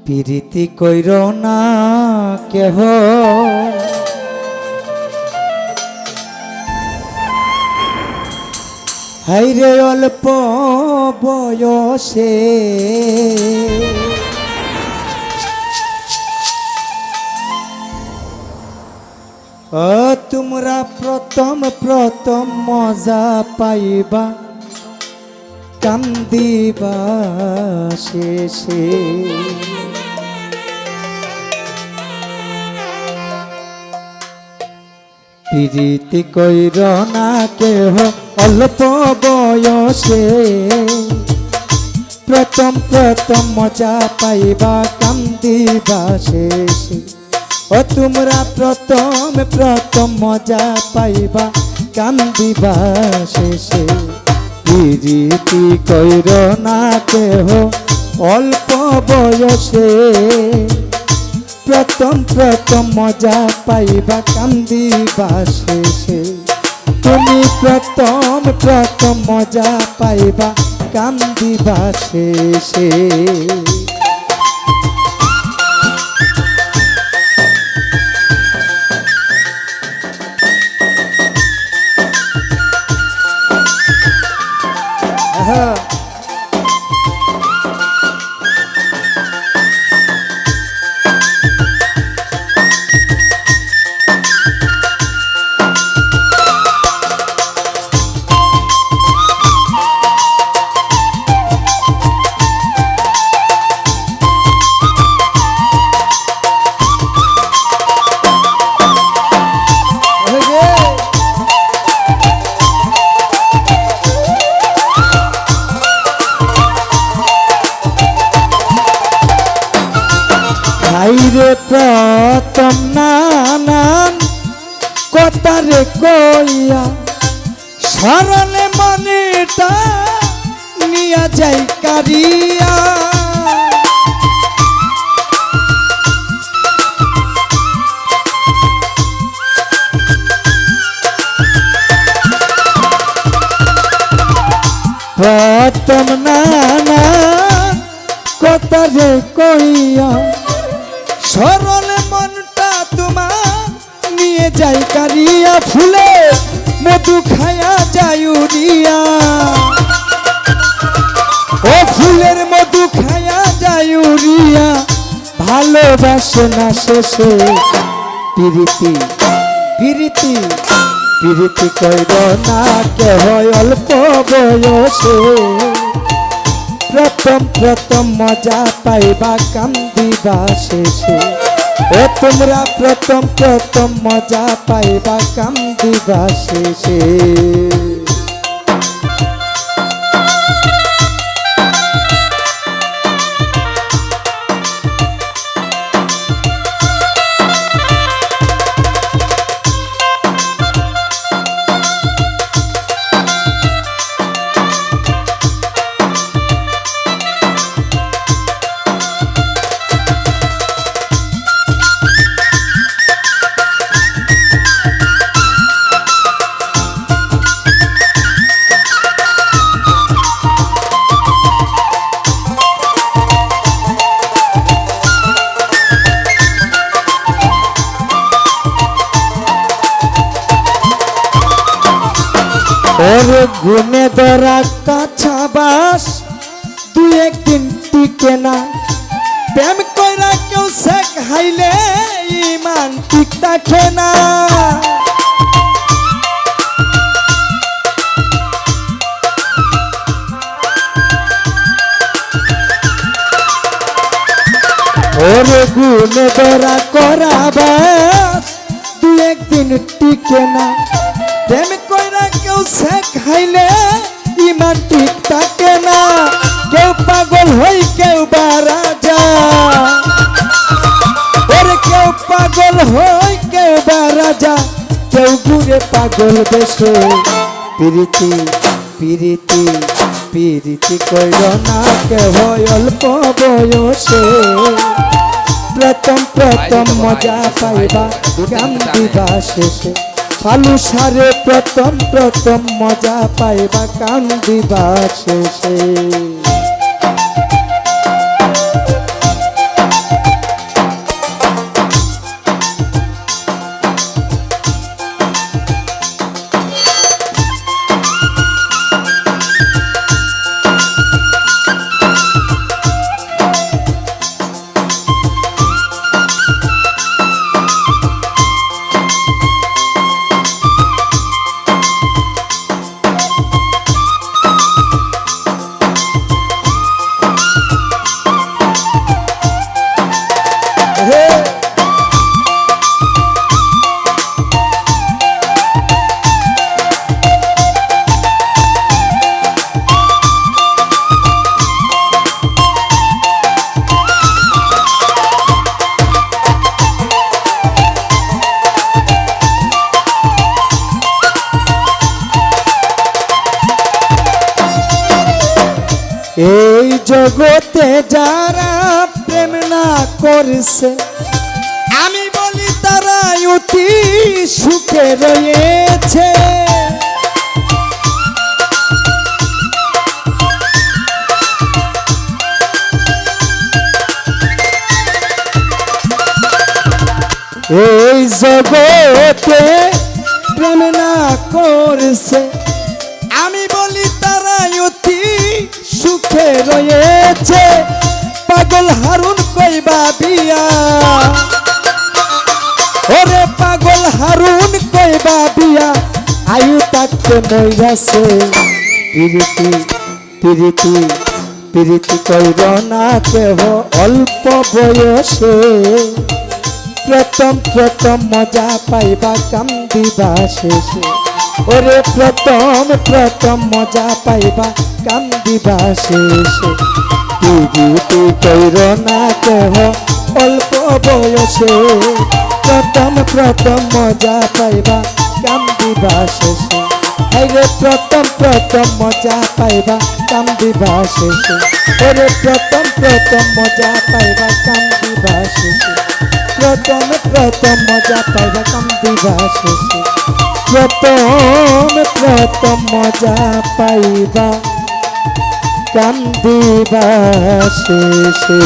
প্রীতি কইর না কেহ হাইরে অল্প বয়সে তোমরা প্রথম প্রথম মজা পাইবা কান্দিবা শেষে প্রীতি কইর না কেহ অল্প বয়সে প্রথম প্রথম মজা পাইবা কান্দিবা শেষে ও তোমরা প্রথম প্রথম মজা পাইবা কান্দিবা শেষে প্রীতি কইর না কেহ অল্প বয়সে প্রথম প্রথম মজা পাইবা কান্দিবা শেষে তুমি প্রথম প্রথম মজা পাইবা কান্দিবা শেষে হাইরে প্রথম নানান কথারে কইয়া সরলে মনেটা নিয়া যাই কারিয়া প্রথম নানান কথারে কইয়া সরল মনটা তোমার নিয়ে যাই কারিয়া ফুলে মধু খায়া যায় উড়িয়া ও ফুলের মধু খায়া যায় উড়িয়া ভালোবাসে না শেষে প্রীতি প্রীতি প্রীতি কইর না কেহ অল্প বয়সে প্রথম প্রথম মজা পাইবা কান্দিবা শেষে ও তোমরা প্রথম প্রথম মজা পাইবা কান্দিবা শেষে ওরে গুনে ধরা কাছা বাস দুই একদিন টিকে না প্রেম কইরা কেউ শেখ হাইলে ইমান ঠিক থাকে না ওরে গুনে ধরা করা বাস দুই একদিন টিকে না প্রেম কইরা কেউ শেখ হাইলে ইমান ঠিক থাকে না কেউ পাগল হই কেউ বারা যা ওরে কেউ পাগল হই কেউ বারা যা কেউ ঘুরে পাগল বেশে প্রীতি প্রীতি প্রীতি কইর না কেহ অল্প বয়সে প্রথম প্রথম মজা পাইবা কান্দিবা শেষে ফালু সারে প্রথম প্রথম মজা পাইবা কান্দিবা শেষে এই জগতে যারা প্রেম না করছে আমি বলি তারা অতি সুখে রয়েছে। এই জগতে প্রেম না করছে আমি বলি তারা অতি সুখে রয়েছে। পাগল হারুন কইবা বিয়া, ওরে পাগল হারুন কইবা বিয়া, আয়ু থাকতে মইরাছে। প্রীতি প্রীতি প্রীতি কইর না কেহ অল্প বয়সে, প্রথম প্রথম মজা পাইবা কান্দিবা শেষে। ওরে প্রথম প্রথম মজা পাইবা কান্দিবা শেষে। প্রীতি কইর না কেহ অল্প বয়সে, প্রথম প্রথম মজা পাইবা কান্দিবা শেষে। আরে প্রথম প্রথম মজা পাইবা কান্দিবা শেষে। ওরে প্রথম প্রথম মজা পাইবা কান্দিবা শেষে। প্রথম প্রথম মজা পাইবা কান্দিবা শেষে। প্রথম প্রথম মজা পাইবা কান্দিবা শেষে।